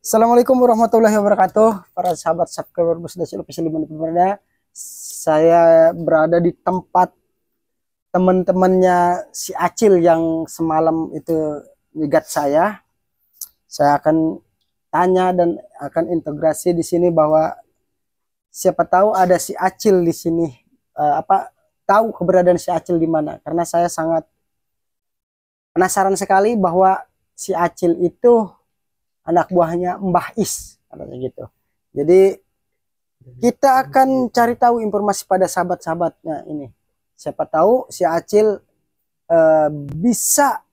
Assalamualaikum warahmatullahi wabarakatuh. Para sahabat subscriber Busdasi Official dimanapun. Saya berada di tempat teman-temannya si Acil yang semalam itu nyegat saya. Saya akan tanya dan akan integrasi di sini bahwa siapa tahu ada si Acil di sini. Tahu keberadaan si Acil di mana? Karena saya sangat penasaran sekali bahwa si Acil itu anak buahnya Mbah Is, katanya gitu. Jadi kita akan cari tahu informasi pada sahabat-sahabatnya ini. Siapa tahu si Acil bisa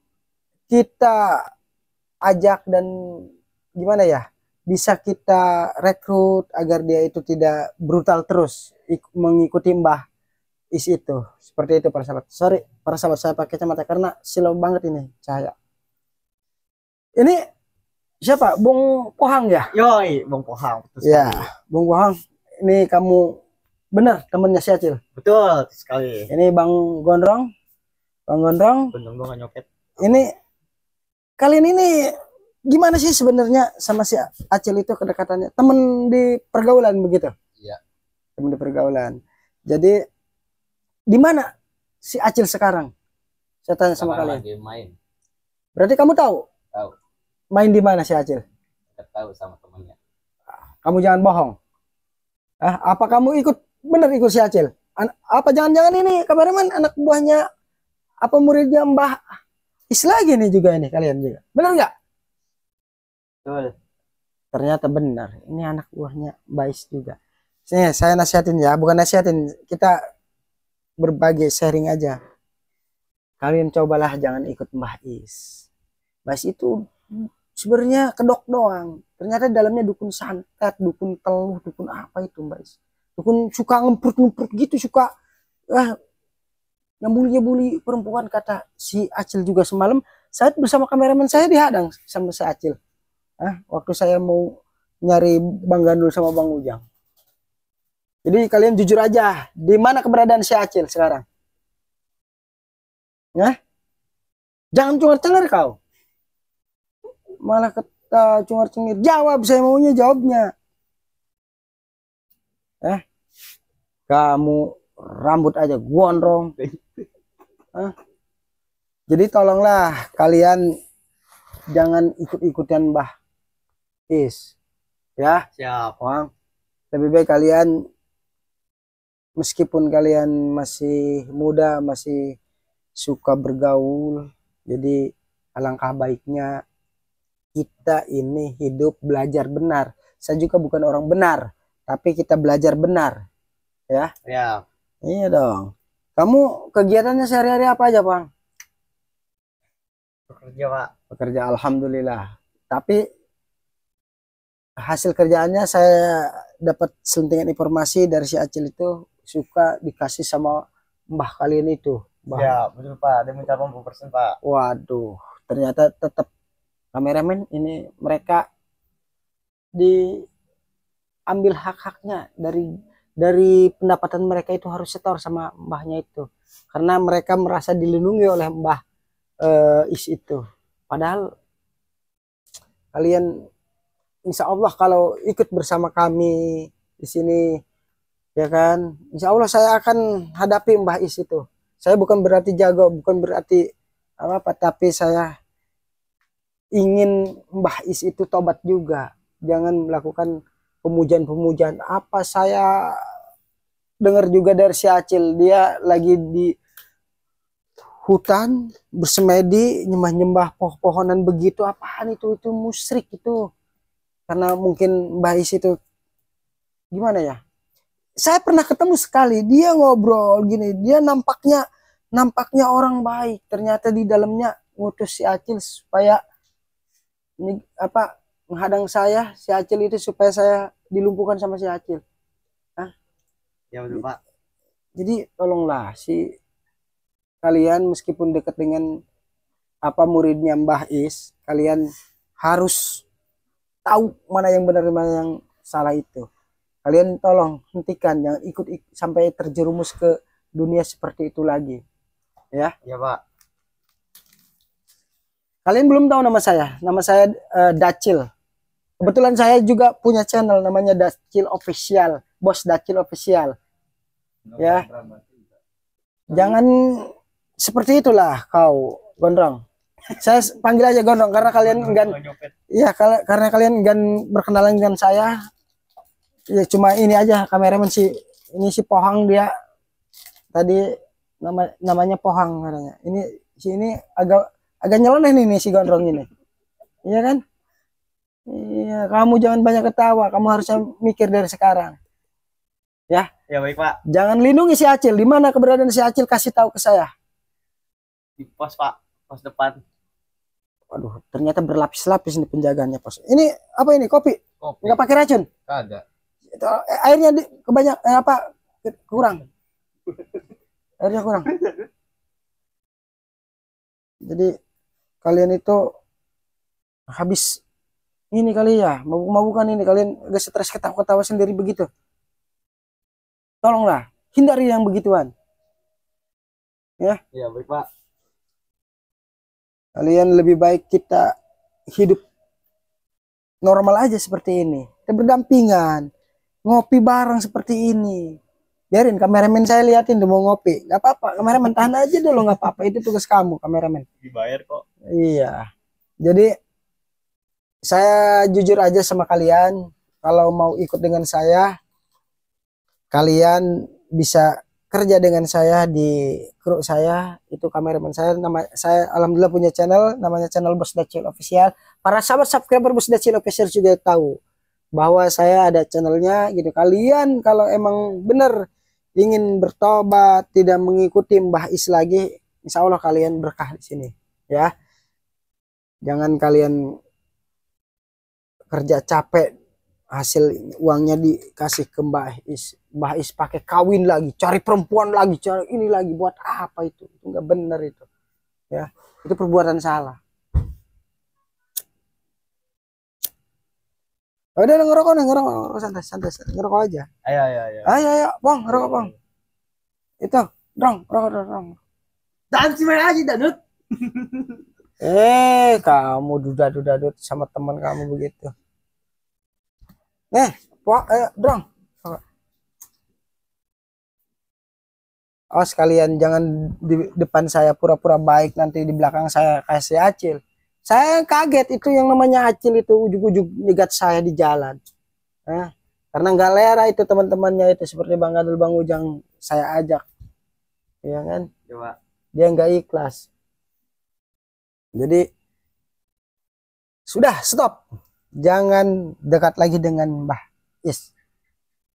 kita ajak dan gimana ya, bisa kita rekrut agar dia itu tidak brutal terus mengikuti Mbah Is itu. Seperti itu para sahabat. Sorry para sahabat, saya pakai kacamata karena silau banget ini cahaya. Ini siapa? Bung Pohang ya? Yoi, Bung Pohang. Betul Ya, sekali. Bung Pohang. Ini kamu benar temennya si Acil. Betul sekali. Ini Bang Gondrong. Bang Gondrong. Bener gua nggak nyopet. Ini kalian ini gimana sih sebenarnya sama si Acil itu kedekatannya? Temen di pergaulan begitu? Iya. Temen di pergaulan. Jadi di mana si Acil sekarang? Saya tanya sama kalian. Lagi main. Berarti kamu tahu? Tahu. Main di mana si Acil? Kita tahu sama temennya. Kamu jangan bohong. Apa kamu bener ikut si Acil? Apa jangan-jangan ini kameramen anak buahnya apa muridnya Mbah Is lagi nih juga ini kalian juga. Bener nggak? Betul. Ternyata benar. Ini anak buahnya Mbah Is juga. Sini, saya nasihatin ya, bukan nasihatin. Kita berbagi sharing aja. Kalian cobalah jangan ikut Mbah Is. Mbah Is itu sebenarnya kedok doang. Ternyata dalamnya dukun santet, dukun teluh, dukun apa itu Mbak Is. Dukun suka ngemprut-ngemprut gitu, suka nyambuli-nyambuli perempuan, kata si Acil juga semalam. Saya bersama kameramen saya dihadang sama si Acil. Waktu saya mau nyari Bang Gandul sama Bang Ujang. Jadi kalian jujur aja, di mana keberadaan si Acil sekarang? Jangan cungar-cungar kau. Malah kata cungar-cungir. Jawab, saya maunya jawabnya. Kamu rambut aja gondrong. Jadi tolonglah kalian jangan ikut-ikutan Mbah Is. Ya, Siap. Wang. Lebih baik kalian, meskipun kalian masih muda, masih suka bergaul, jadi alangkah baiknya kita ini hidup belajar benar. Saya juga bukan orang benar, tapi kita belajar benar. Ya. Ya. Iya dong. Kamu kegiatannya sehari-hari apa aja, Bang? Bekerja, Pak. Bekerja, alhamdulillah. Tapi hasil kerjaannya saya dapat selentingan informasi dari si Acil itu suka dikasih sama mbah kalian itu. Mbah. Ya, betul Pak. Dia minta 80%, Pak. Waduh, ternyata tetap kameramen ini mereka diambil hak-haknya dari pendapatan mereka, itu harus setor sama mbahnya itu, karena mereka merasa dilindungi oleh Mbah Is itu. Padahal kalian insya Allah kalau ikut bersama kami di sini, ya kan, insya Allah saya akan hadapi Mbah Is itu. Saya bukan berarti jago, bukan berarti apa, tapi saya ingin Mbah Is itu tobat juga, jangan melakukan pemujaan-pemujaan. Apa saya dengar juga dari si Acil, dia lagi di hutan bersemedi nyembah-nyembah pohon-pohonan begitu. Apaan itu musyrik itu. Karena mungkin Mbah Is itu gimana ya, saya pernah ketemu sekali, dia ngobrol gini, dia nampaknya orang baik, ternyata di dalamnya ngutus si Acil supaya ini apa, menghadang saya, si Acil itu, supaya saya dilumpuhkan sama si Acil. Ya, betul Pak. Jadi tolonglah si kalian, meskipun dekat dengan apa muridnya Mbah Is, kalian harus tahu mana yang benar mana yang salah itu. Kalian tolong hentikan, jangan ikut sampai terjerumus ke dunia seperti itu lagi. Ya. Ya, Pak. Kalian belum tahu nama saya. Nama saya Dacil. Kebetulan saya juga punya channel namanya Dacil Official, Bos Dacil Official. Ya, jangan seperti itulah kau, Gondrong. Saya panggil aja Gondrong karena kalian enggan, ya karena kalian enggan berkenalan dengan saya. Ya cuma ini aja kameramen si ini si Pohang dia tadi namanya Pohang katanya. Ini agak nyeleneh nih si Gondrong ini. Iya kan? Iya, kamu jangan banyak ketawa. Kamu harusnya mikir dari sekarang. Ya. Ya baik Pak. Jangan lindungi si Acil. Di mana keberadaan si Acil kasih tahu ke saya. Di pos Pak, pos depan. Waduh, ternyata berlapis-lapis nih penjagaannya pos. Ini apa ini? Kopi? Kopi. Nggak pakai racun? Kagak. Itu airnya kurang. Airnya kurang. Jadi kalian itu habis ini kali ya, mabuk-mabukan ini kalian gak stres ketawa-ketawa sendiri begitu. Tolonglah hindari yang begituan. Ya. Iya baik Pak. Kalian lebih baik kita hidup normal aja seperti ini. Kita berdampingan, ngopi bareng seperti ini. Biarin kameramen saya liatin tuh mau ngopi. Gak apa-apa, kameramen tahan aja dulu, gak apa-apa. Itu tugas kamu kameramen. Dibayar kok. Iya. Jadi saya jujur aja sama kalian, kalau mau ikut dengan saya, kalian bisa kerja dengan saya di kru saya, itu kameramen saya. Saya alhamdulillah punya channel, namanya channel Bos Dacil Official. Para sahabat subscriber Bos Dacil Official juga tahu bahwa saya ada channelnya gitu. Kalian kalau emang bener ingin bertobat, tidak mengikuti Mbah Is lagi, insya Allah kalian berkah di sini ya. Jangan kalian kerja capek hasil uangnya dikasih ke Mbah Is pakai kawin lagi, cari perempuan lagi, cari ini lagi, buat apa itu nggak bener itu ya, itu perbuatan salah. Udah ngerokok santai ngerokok aja. Ayo Bang, ngerokok Bang. Itu rokok. Dan si aja Danut. Kamu duda-dudadut sama teman kamu begitu. Drong. Oh sekalian jangan di depan saya pura-pura baik, nanti di belakang saya kasih Acil. Saya kaget itu yang namanya Acil itu ujug-ujug nyegat saya di jalan. Karena nggak lera itu teman-temannya itu seperti Bang Gadul, Bang Ujang saya ajak. Ya kan? Coba. Dia nggak ikhlas. Jadi sudah stop, jangan dekat lagi dengan Mbah Is.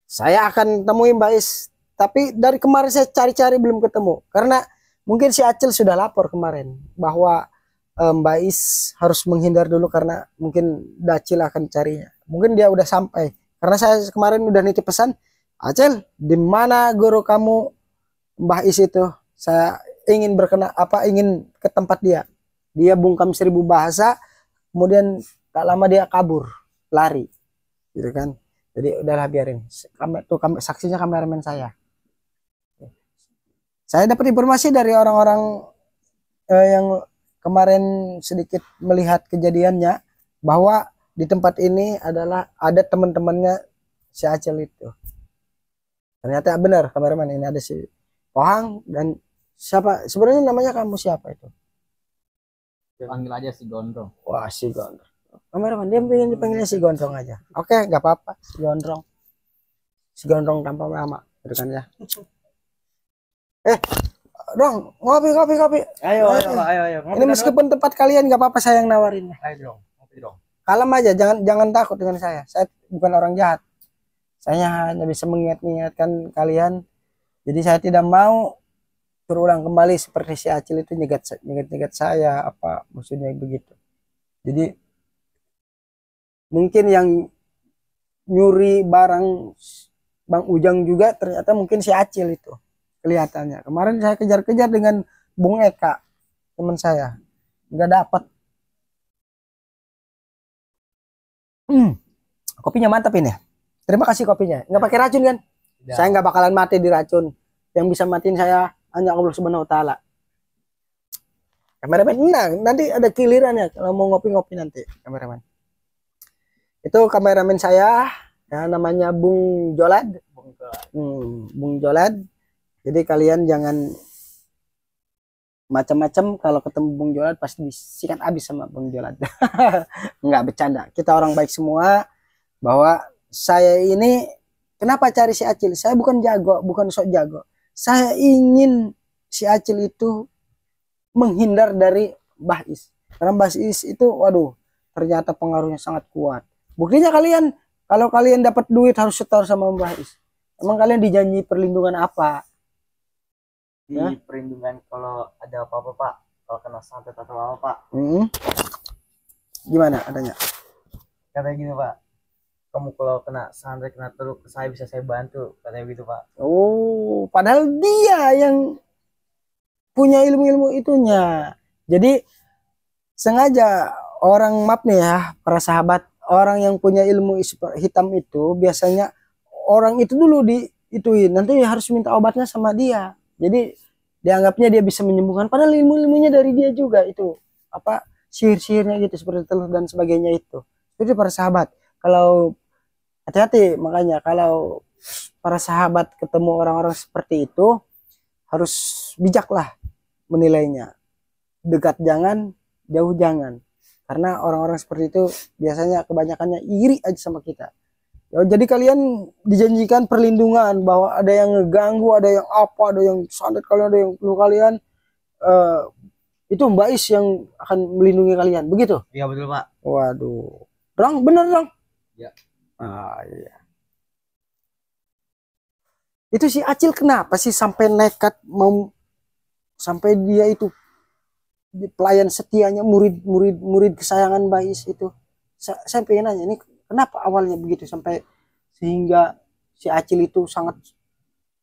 Saya akan temui Mbah Is, tapi dari kemarin saya cari-cari belum ketemu, karena mungkin si Acil sudah lapor kemarin bahwa Mbah Is harus menghindar dulu karena mungkin Dacil akan carinya. Mungkin dia udah sampai, karena saya kemarin udah nitip pesan, Acil di mana guru kamu Mbah Is itu, saya ingin ingin ke tempat dia. Dia bungkam 1000 bahasa, kemudian tak lama dia kabur, lari, gitu kan. Jadi udahlah biarin. Saksinya kameramen saya. Saya dapat informasi dari orang-orang yang kemarin sedikit melihat kejadiannya, bahwa di tempat ini adalah ada teman-temannya si Acil itu. Ternyata benar kameramen, ini ada si Pohang dan siapa sebenarnya namanya kamu siapa itu? Panggil aja si Gondrong. Wah si Gondrong. Kameraman dia pengen dipanggilnya si Gondrong aja. Oke nggak apa-apa si Gondrong. Si Gondrong tanpa nama, gitu kan ya. Dong ngopi. Ayo. Ini meskipun tempat kalian nggak apa-apa saya yang nawarin. Ayo dong, ngopi dong. Kalem aja, jangan takut dengan saya. Saya bukan orang jahat. Saya hanya bisa mengingatkan kalian. Jadi saya tidak mau terulang kembali seperti si Acil itu nyegat saya, apa maksudnya begitu. Jadi mungkin yang nyuri barang Bang Ujang juga ternyata mungkin si Acil itu kelihatannya. Kemarin saya kejar-kejar dengan Bung Eka, teman saya, nggak dapat. Kopinya mantap ini. Terima kasih kopinya. Nggak pakai racun kan? Tidak. Saya nggak bakalan mati di racun. Yang bisa matiin saya hanya Allah Subhanahu wa taala. Kameramen, nanti ada gilirannya kalau mau ngopi-ngopi nanti, kameramen. Itu kameramen saya, ya, namanya Bung Jolad. Bung Jolad. Jadi kalian jangan macam-macam, kalau ketemu Bung Jolad pasti disikat habis sama Bung Jolad. Nggak bercanda, kita orang baik semua. Bahwa saya ini kenapa cari si Acil, saya bukan jago, bukan sok jago, saya ingin si Acil itu menghindar dari Mbah Is, karena Mbah Is itu waduh ternyata pengaruhnya sangat kuat. Buktinya kalian, kalau kalian dapat duit harus setor sama Mbah Is. Emang kalian dijanji perlindungan apa? Di Ya? perlindungan kalau ada apa-apa Pak, kalau kena santet atau apa Pak. Gimana adanya? Katanya gini Pak, kamu kalau kena santet, kena teruk, saya bisa saya bantu, katanya gitu Pak. Oh, padahal dia yang punya ilmu-ilmu itunya. Jadi sengaja orang, maaf nih ya para sahabat, orang yang punya ilmu hitam itu biasanya orang itu dulu diituin, nanti harus minta obatnya sama dia. Jadi dianggapnya dia bisa menyembuhkan, padahal ilmu-ilmunya dari dia juga itu. Apa sihir-sihirnya gitu seperti telur dan sebagainya itu. Jadi para sahabat, kalau hati-hati, makanya kalau para sahabat ketemu orang-orang seperti itu harus bijaklah menilainya. Dekat jangan, jauh jangan. Karena orang-orang seperti itu biasanya kebanyakannya iri aja sama kita. Ya, jadi kalian dijanjikan perlindungan, bahwa ada yang ngeganggu, ada yang apa, ada yang santet kalian, ada yang perlu kalian. Itu Mbak Is yang akan melindungi kalian, begitu? Iya betul Pak. Waduh, Rang, bener Rang? Ya. Iya. Itu si Acil kenapa sih sampai nekat mau, sampai dia itu pelayan setianya, murid kesayangan Mbak Is itu. Saya pengen nanya, ini kenapa awalnya begitu sampai sehingga si Acil itu sangat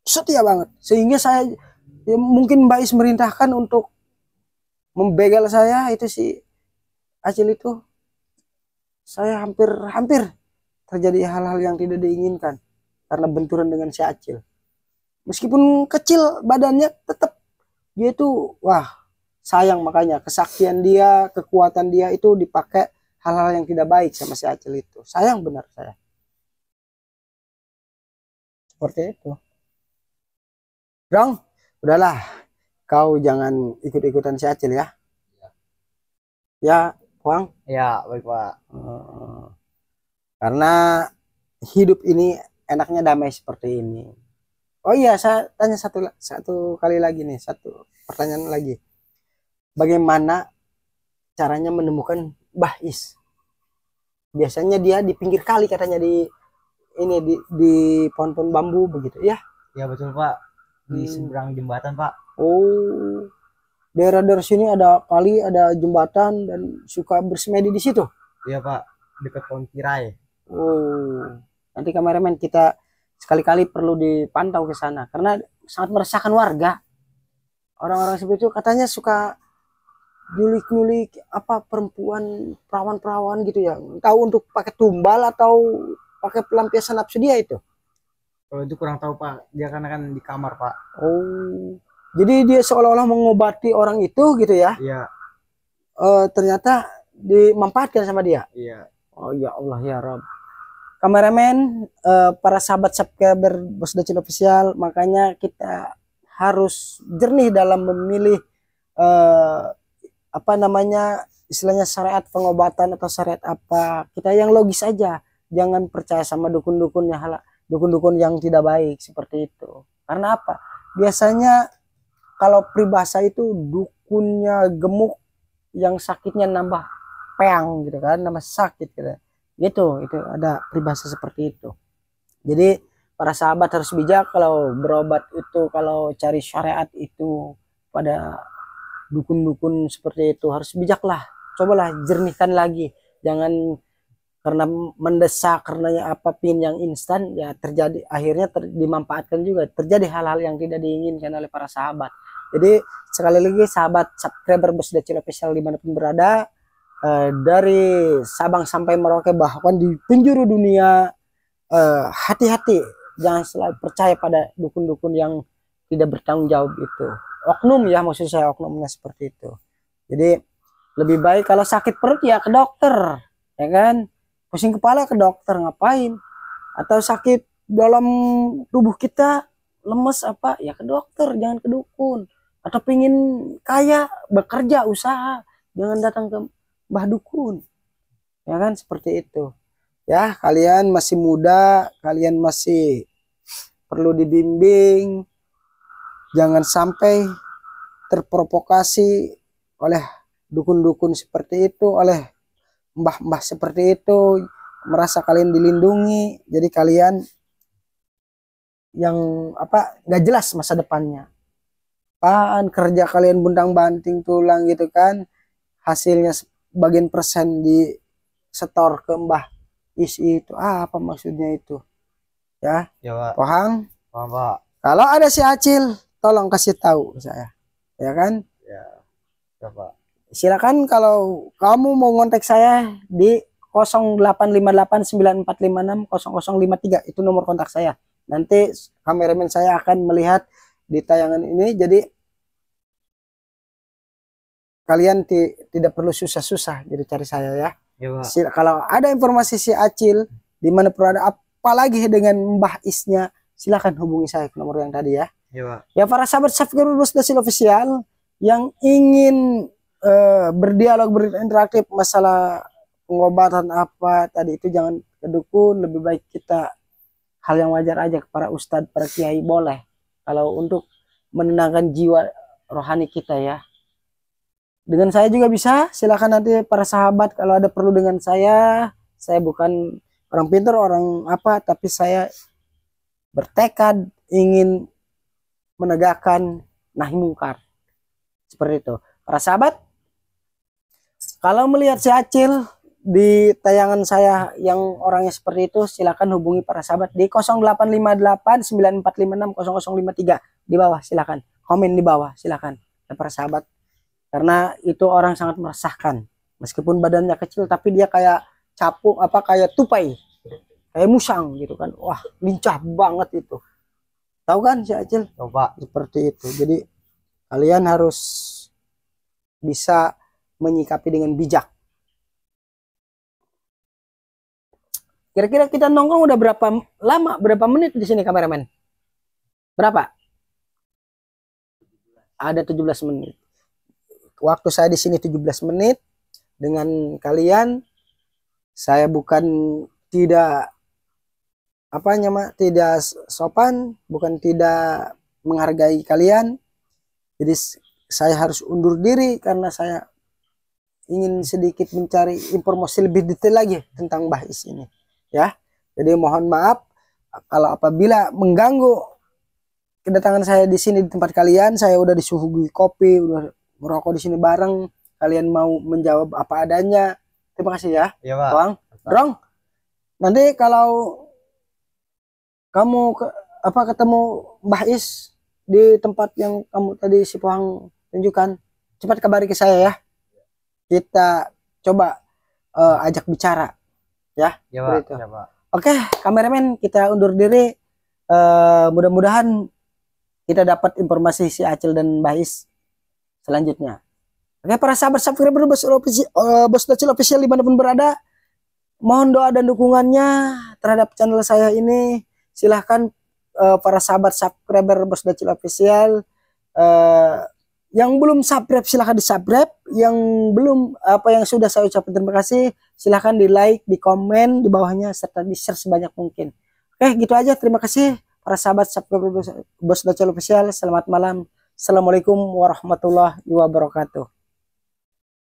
setia banget, sehingga saya ya, mungkin Mbak Is merintahkan untuk membegal saya, itu si Acil itu, saya hampir terjadi hal-hal yang tidak diinginkan karena benturan dengan si Acil. Meskipun kecil badannya, tetap dia itu wah sayang, makanya kesaktian dia, kekuatan dia itu dipakai hal-hal yang tidak baik sama si Acil itu. Sayang benar saya. Seperti itu. Dong, udahlah. Kau jangan ikut-ikutan si Acil ya. Ya, Wang. Ya, baik Pak. Karena hidup ini enaknya damai seperti ini. Oh iya, saya tanya satu kali lagi nih, satu pertanyaan lagi. Bagaimana caranya menemukan Mbah Is? Biasanya dia di pinggir kali katanya, di pohon-pohon bambu begitu ya? Ya betul Pak. Di seberang jembatan Pak. Oh, daerah sini ada kali, ada jembatan, dan suka bersemedi di situ. Iya Pak, dekat pohon tirai. Oh, nanti kameramen kita sekali-kali perlu dipantau ke sana karena sangat meresahkan warga. Orang-orang seperti itu katanya suka nyulik-nyulik apa perempuan, perawan-perawan gitu ya. Tahu untuk pakai tumbal atau pakai pelampiasan nafsu dia itu. Kalau itu kurang tahu Pak, dia kan di kamar Pak. Oh, jadi dia seolah-olah mengobati orang itu gitu ya? Iya. Ternyata dimanfaatkan sama dia. Iya. Oh ya Allah ya Rob. Kameramen, para sahabat subscriber Bos Dacil Official, makanya kita harus jernih dalam memilih apa namanya, istilahnya syariat pengobatan atau syariat apa. Kita yang logis aja, jangan percaya sama dukun-dukun yang tidak baik seperti itu. Karena apa? Biasanya kalau peribahasa itu dukunnya gemuk, yang sakitnya nambah peang gitu kan, nambah sakit gitu. Itu ada peribahasa seperti itu. Jadi para sahabat harus bijak kalau berobat itu, kalau cari syariat itu pada dukun-dukun seperti itu harus bijaklah. Cobalah jernihkan lagi, jangan karena mendesak, karena apapun yang instan ya terjadi, akhirnya dimanfaatkan juga, terjadi hal-hal yang tidak diinginkan oleh para sahabat. Jadi sekali lagi sahabat subscriber Bos Dacil Official dimanapun berada, dari Sabang sampai Merauke bahkan di penjuru dunia, hati-hati, jangan selalu percaya pada dukun-dukun yang tidak bertanggung jawab itu. Oknum ya, maksud saya oknumnya seperti itu. Jadi lebih baik kalau sakit perut ya ke dokter, ya kan? pusing kepala ke dokter ngapain, atau sakit dalam tubuh kita lemes apa ya ke dokter, jangan ke dukun. Atau pingin kaya bekerja usaha, jangan datang ke mbah dukun, ya kan, seperti itu ya. Kalian masih muda, kalian masih perlu dibimbing, jangan sampai terprovokasi oleh dukun-dukun seperti itu, oleh mbah-mbah seperti itu, merasa kalian dilindungi, jadi kalian yang apa nggak jelas masa depannya. Apaan kerja kalian buntang banting tulang gitu kan, hasilnya bagian persen di setor ke mbah isi itu, apa maksudnya itu ya? Ya Pak. Pohang, Paham Pak. kalau ada si Acil tolong kasih tahu saya, ya kan. Ya, ya Pak. Silakan kalau kamu mau ngontek saya di 085894560053, itu nomor kontak saya. Nanti kameramen saya akan melihat di tayangan ini, jadi kalian tidak perlu susah-susah jadi cari saya ya. Ya Pak. Kalau ada informasi si Acil di mana perlu ada apalagi dengan Mbah Isnya, silakan hubungi saya ke nomor yang tadi ya. Ya Pak. Ya para sahabat subscriber Bosdasil Official yang ingin berdialog berinteraktif masalah pengobatan apa tadi itu, jangan ke dukun, lebih baik kita hal yang wajar aja ke para ustadz, para kiai boleh. Kalau untuk menenangkan jiwa rohani kita ya. Dengan saya juga bisa, silakan nanti para sahabat kalau ada perlu dengan saya. Saya bukan orang pintar, orang apa, tapi saya bertekad ingin menegakkan nahi mungkar. Seperti itu. Para sahabat, kalau melihat si Acil di tayangan saya yang orangnya seperti itu, silakan hubungi para sahabat di 085894560053 di bawah, silakan komen di bawah, silakan ya para sahabat, karena itu orang sangat meresahkan. Meskipun badannya kecil tapi dia kayak capung apa, kayak tupai, kayak musang gitu kan. Wah, lincah banget itu. Tahu kan si Acil? Coba. Seperti itu. Jadi kalian harus bisa menyikapi dengan bijak. Kira-kira kita nongkrong udah berapa lama, berapa menit di sini kameramen? Berapa? Ada 17 menit. Waktu saya di sini 17 menit. Dengan kalian, saya bukan tidak tidak sopan, bukan tidak menghargai kalian. Jadi saya harus undur diri karena saya ingin sedikit mencari informasi lebih detail lagi tentang Mbah Is ini ya. Jadi mohon maaf kalau apabila mengganggu kedatangan saya di sini di tempat kalian. Saya udah disuguhi kopi, udah merokok di sini bareng, kalian mau menjawab apa adanya. Terima kasih ya. Iya Pak. Bang, Rong, nanti kalau kamu ketemu Mbah Is di tempat yang kamu tadi si Pohang tunjukkan, cepat kabari ke saya ya. Kita coba ajak bicara ya. Ya Pak. Ya, Pak. Oke, kameramen, kita undur diri. Mudah-mudahan kita dapat informasi si Acil dan Mbah Is selanjutnya. Oke, para sahabat subscriber Bosdasil Official dimanapun berada, mohon doa dan dukungannya terhadap channel saya ini. Silahkan para sahabat subscriber Bosdasil Official, yang belum subscribe silahkan di subscribe, yang belum yang sudah saya ucapkan terima kasih, silahkan di like, di komen di bawahnya, serta di share sebanyak mungkin. Oke, gitu aja. Terima kasih para sahabat subscriber Bosdasil Official. Selamat malam. Assalamualaikum warahmatullahi wabarakatuh.